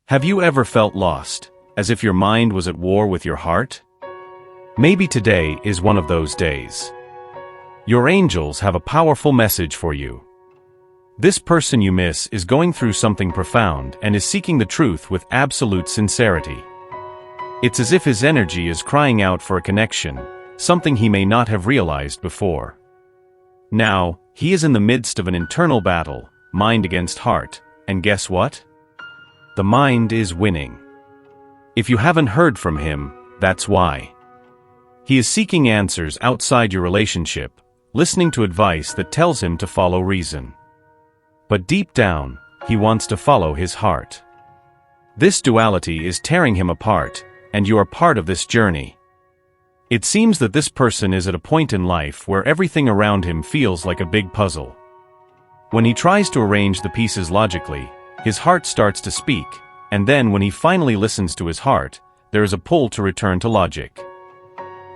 Have you ever felt lost, as if your mind was at war with your heart? Maybe today is one of those days. Your angels have a powerful message for you. This person you miss is going through something profound and is seeking the truth with absolute sincerity. It's as if his energy is crying out for a connection, something he may not have realized before. Now, he is in the midst of an internal battle, mind against heart, and guess what? The mind is winning. If you haven't heard from him, that's why. He is seeking answers outside your relationship, listening to advice that tells him to follow reason. But deep down, he wants to follow his heart. This duality is tearing him apart, and you are part of this journey. It seems that this person is at a point in life where everything around him feels like a big puzzle. When he tries to arrange the pieces logically, his heart starts to speak, and then when he finally listens to his heart, there is a pull to return to logic.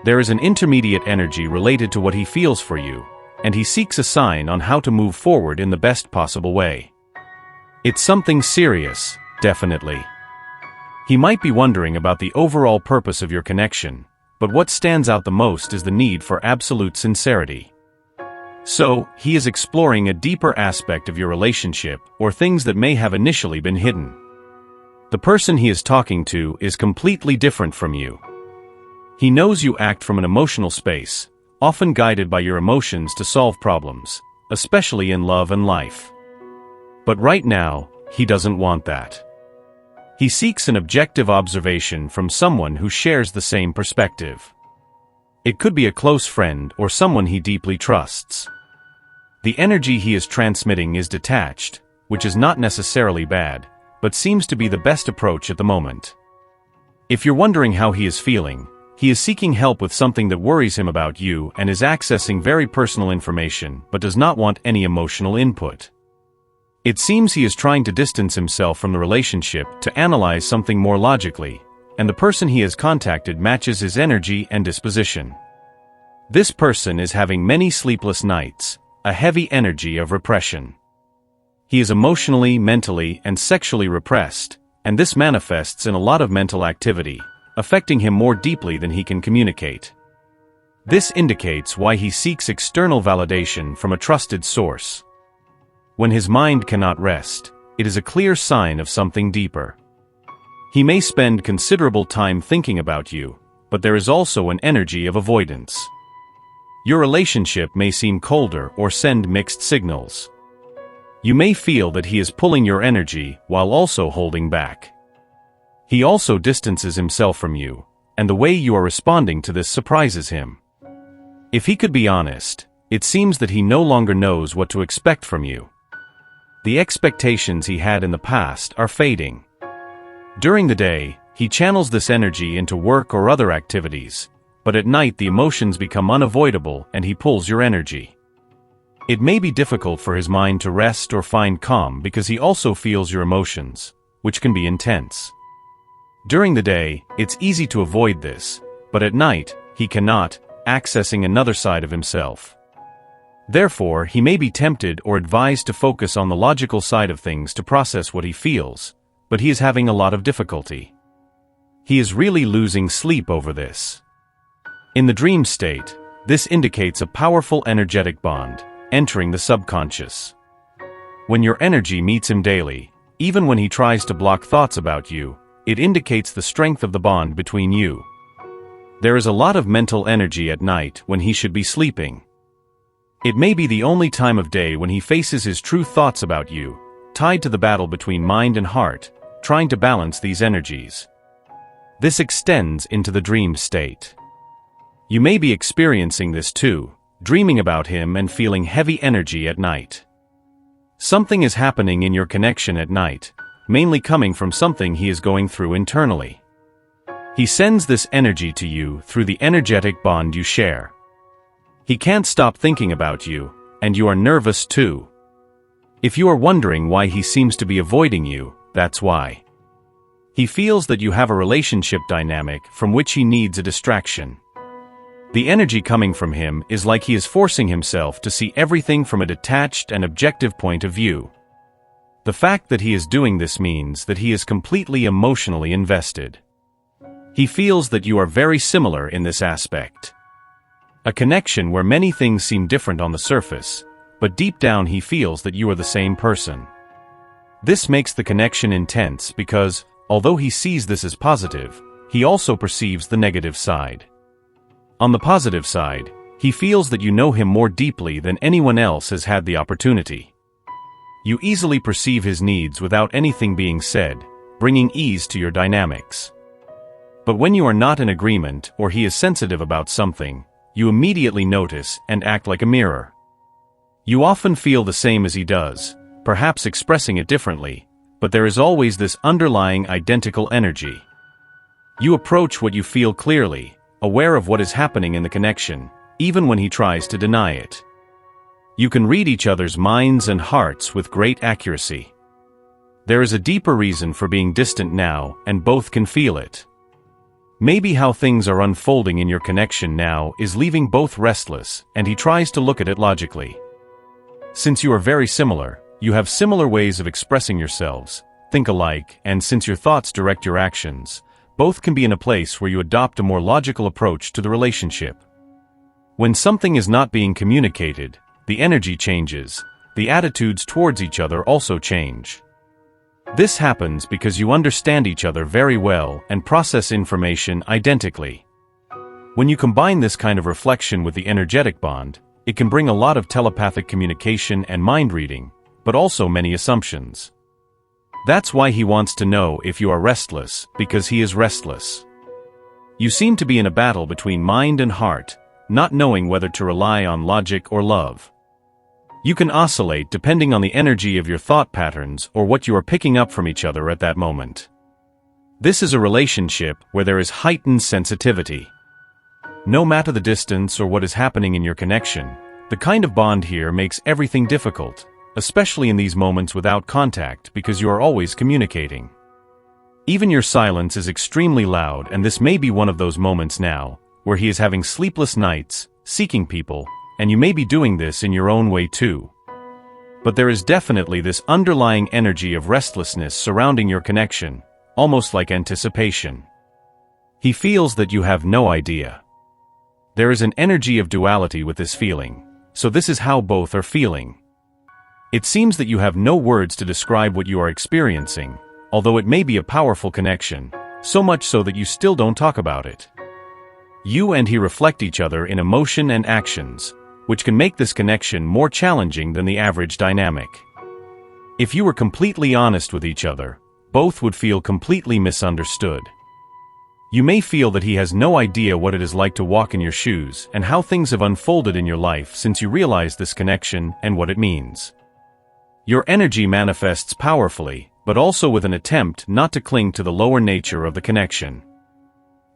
There is an intermediate energy related to what he feels for you, and he seeks a sign on how to move forward in the best possible way. It's something serious, definitely. He might be wondering about the overall purpose of your connection, but what stands out the most is the need for absolute sincerity. So, he is exploring a deeper aspect of your relationship or things that may have initially been hidden. The person he is talking to is completely different from you. He knows you act from an emotional space, often guided by your emotions to solve problems, especially in love and life. But right now, he doesn't want that. He seeks an objective observation from someone who shares the same perspective. It could be a close friend or someone he deeply trusts. The energy he is transmitting is detached, which is not necessarily bad, but seems to be the best approach at the moment. If you're wondering how he is feeling, he is seeking help with something that worries him about you and is accessing very personal information but does not want any emotional input. It seems he is trying to distance himself from the relationship to analyze something more logically, and the person he has contacted matches his energy and disposition. This person is having many sleepless nights, a heavy energy of repression. He is emotionally, mentally, and sexually repressed, and this manifests in a lot of mental activity, affecting him more deeply than he can communicate. This indicates why he seeks external validation from a trusted source. When his mind cannot rest, it is a clear sign of something deeper. He may spend considerable time thinking about you, but there is also an energy of avoidance. Your relationship may seem colder or send mixed signals. You may feel that he is pulling your energy while also holding back. He also distances himself from you, and the way you are responding to this surprises him. If he could be honest, it seems that he no longer knows what to expect from you. The expectations he had in the past are fading. During the day, he channels this energy into work or other activities, but at night the emotions become unavoidable and he pulls your energy. It may be difficult for his mind to rest or find calm because he also feels your emotions, which can be intense. During the day, it's easy to avoid this, but at night, he cannot, accessing another side of himself. Therefore, he may be tempted or advised to focus on the logical side of things to process what he feels, but he is having a lot of difficulty. He is really losing sleep over this. In the dream state, this indicates a powerful energetic bond, entering the subconscious. When your energy meets him daily, even when he tries to block thoughts about you, it indicates the strength of the bond between you. There is a lot of mental energy at night when he should be sleeping. It may be the only time of day when he faces his true thoughts about you, tied to the battle between mind and heart, trying to balance these energies. This extends into the dream state. You may be experiencing this too, dreaming about him and feeling heavy energy at night. Something is happening in your connection at night, mainly coming from something he is going through internally. He sends this energy to you through the energetic bond you share. He can't stop thinking about you, and you are nervous too. If you are wondering why he seems to be avoiding you, that's why. He feels that you have a relationship dynamic from which he needs a distraction. The energy coming from him is like he is forcing himself to see everything from a detached and objective point of view. The fact that he is doing this means that he is completely emotionally invested. He feels that you are very similar in this aspect. A connection where many things seem different on the surface, but deep down he feels that you are the same person. This makes the connection intense because, although he sees this as positive, he also perceives the negative side. On the positive side, he feels that you know him more deeply than anyone else has had the opportunity. You easily perceive his needs without anything being said, bringing ease to your dynamics. But when you are not in agreement or he is sensitive about something, you immediately notice and act like a mirror. You often feel the same as he does, perhaps expressing it differently, but there is always this underlying identical energy. You approach what you feel clearly, aware of what is happening in the connection, even when he tries to deny it. You can read each other's minds and hearts with great accuracy. There is a deeper reason for being distant now, and both can feel it. Maybe how things are unfolding in your connection now is leaving both restless, and he tries to look at it logically. Since you are very similar, you have similar ways of expressing yourselves, think alike, and since your thoughts direct your actions, both can be in a place where you adopt a more logical approach to the relationship. When something is not being communicated, the energy changes, the attitudes towards each other also change. This happens because you understand each other very well and process information identically. When you combine this kind of reflection with the energetic bond, it can bring a lot of telepathic communication and mind reading, but also many assumptions. That's why he wants to know if you are restless, because he is restless. You seem to be in a battle between mind and heart, not knowing whether to rely on logic or love. You can oscillate depending on the energy of your thought patterns or what you are picking up from each other at that moment. This is a relationship where there is heightened sensitivity. No matter the distance or what is happening in your connection, the kind of bond here makes everything difficult, especially in these moments without contact because you are always communicating. Even your silence is extremely loud, and this may be one of those moments now, where he is having sleepless nights, seeking people, and you may be doing this in your own way too. But there is definitely this underlying energy of restlessness surrounding your connection, almost like anticipation. He feels that you have no idea. There is an energy of duality with this feeling, so this is how both are feeling. It seems that you have no words to describe what you are experiencing, although it may be a powerful connection, so much so that you still don't talk about it. You and he reflect each other in emotion and actions, which can make this connection more challenging than the average dynamic. If you were completely honest with each other, both would feel completely misunderstood. You may feel that he has no idea what it is like to walk in your shoes and how things have unfolded in your life since you realized this connection and what it means. Your energy manifests powerfully, but also with an attempt not to cling to the lower nature of the connection.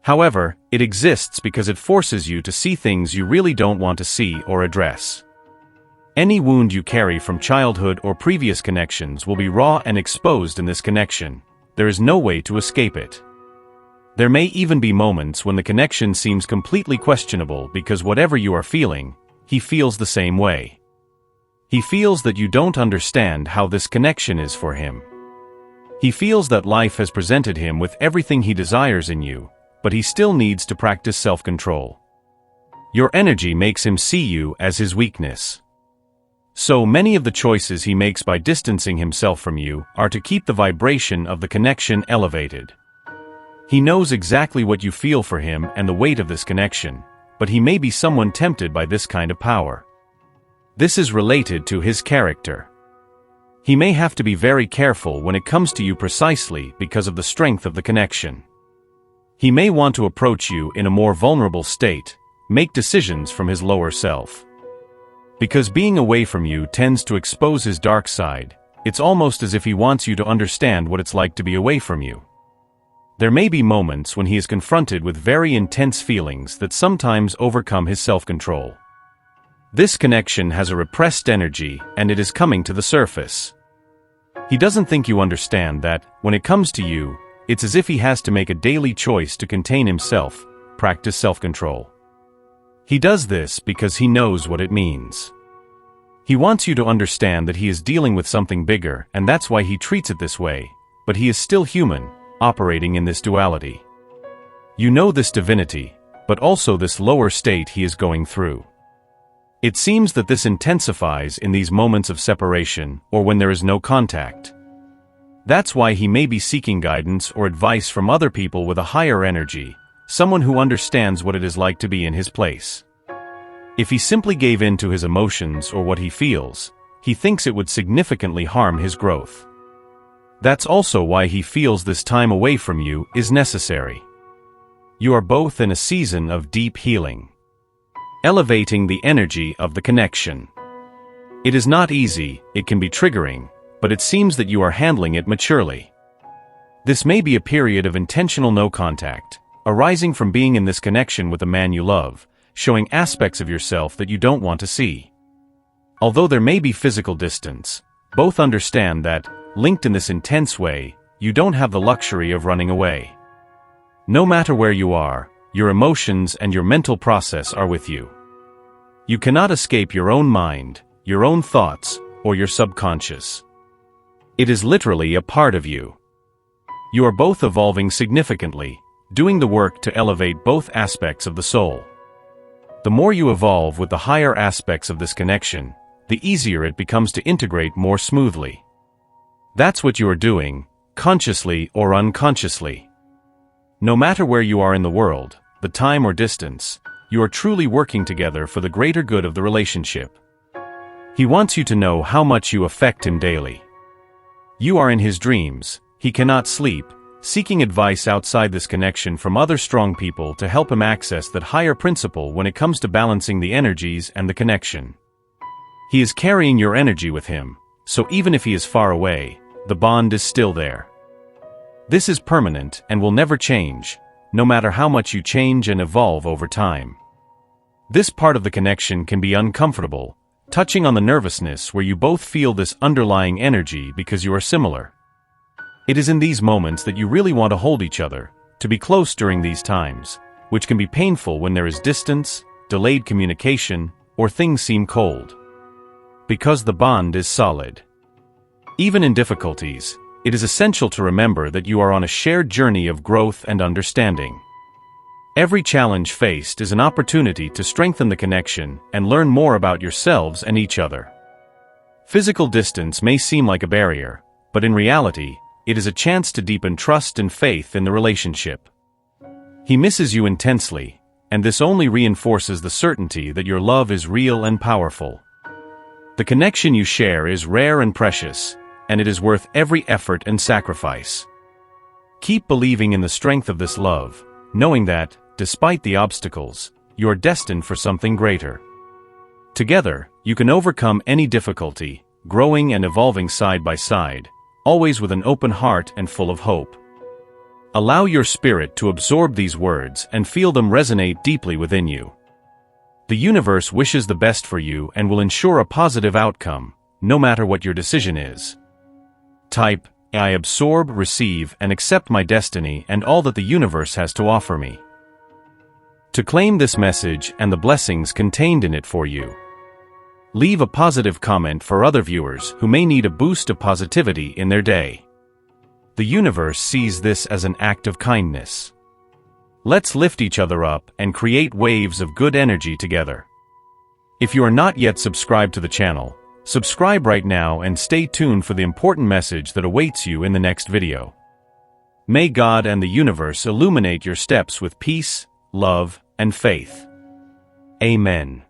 However, it exists because it forces you to see things you really don't want to see or address. Any wound you carry from childhood or previous connections will be raw and exposed in this connection. There is no way to escape it. There may even be moments when the connection seems completely questionable because whatever you are feeling, he feels the same way. He feels that you don't understand how this connection is for him. He feels that life has presented him with everything he desires in you, but he still needs to practice self-control. Your energy makes him see you as his weakness. So many of the choices he makes by distancing himself from you are to keep the vibration of the connection elevated. He knows exactly what you feel for him and the weight of this connection, but he may be someone tempted by this kind of power. This is related to his character. He may have to be very careful when it comes to you precisely because of the strength of the connection. He may want to approach you in a more vulnerable state, make decisions from his lower self. Because being away from you tends to expose his dark side, it's almost as if he wants you to understand what it's like to be away from you. There may be moments when he is confronted with very intense feelings that sometimes overcome his self-control. This connection has a repressed energy and it is coming to the surface. He doesn't think you understand that, when it comes to you, it's as if he has to make a daily choice to contain himself, practice self-control. He does this because he knows what it means. He wants you to understand that he is dealing with something bigger, and that's why he treats it this way, but he is still human, operating in this duality. You know this divinity, but also this lower state he is going through. It seems that this intensifies in these moments of separation or when there is no contact. That's why he may be seeking guidance or advice from other people with a higher energy, someone who understands what it is like to be in his place. If he simply gave in to his emotions or what he feels, he thinks it would significantly harm his growth. That's also why he feels this time away from you is necessary. You are both in a season of deep healing. Elevating the energy of the connection. It is not easy, it can be triggering, but it seems that you are handling it maturely. This may be a period of intentional no contact, arising from being in this connection with a man you love, showing aspects of yourself that you don't want to see. Although there may be physical distance, both understand that, linked in this intense way, you don't have the luxury of running away. No matter where you are, your emotions and your mental process are with you. You cannot escape your own mind, your own thoughts, or your subconscious. It is literally a part of you. You are both evolving significantly, doing the work to elevate both aspects of the soul. The more you evolve with the higher aspects of this connection, the easier it becomes to integrate more smoothly. That's what you are doing, consciously or unconsciously. No matter where you are in the world, the time or distance, you are truly working together for the greater good of the relationship. He wants you to know how much you affect him daily. You are in his dreams, he cannot sleep, seeking advice outside this connection from other strong people to help him access that higher principle when it comes to balancing the energies and the connection. He is carrying your energy with him, so even if he is far away, the bond is still there. This is permanent and will never change, no matter how much you change and evolve over time. This part of the connection can be uncomfortable, touching on the nervousness where you both feel this underlying energy because you are similar. It is in these moments that you really want to hold each other, to be close during these times, which can be painful when there is distance, delayed communication, or things seem cold. Because the bond is solid. Even in difficulties, it is essential to remember that you are on a shared journey of growth and understanding. Every challenge faced is an opportunity to strengthen the connection and learn more about yourselves and each other. Physical distance may seem like a barrier, but in reality, it is a chance to deepen trust and faith in the relationship. He misses you intensely, and this only reinforces the certainty that your love is real and powerful. The connection you share is rare and precious, and it is worth every effort and sacrifice. Keep believing in the strength of this love, knowing that, despite the obstacles, you are destined for something greater. Together, you can overcome any difficulty, growing and evolving side by side, always with an open heart and full of hope. Allow your spirit to absorb these words and feel them resonate deeply within you. The universe wishes the best for you and will ensure a positive outcome, no matter what your decision is. Type, I absorb, receive, and accept my destiny and all that the universe has to offer me. To claim this message and the blessings contained in it for you, leave a positive comment for other viewers who may need a boost of positivity in their day. The universe sees this as an act of kindness. Let's lift each other up and create waves of good energy together. If you are not yet subscribed to the channel, subscribe right now and stay tuned for the important message that awaits you in the next video. May God and the universe illuminate your steps with peace, love, and faith. Amen.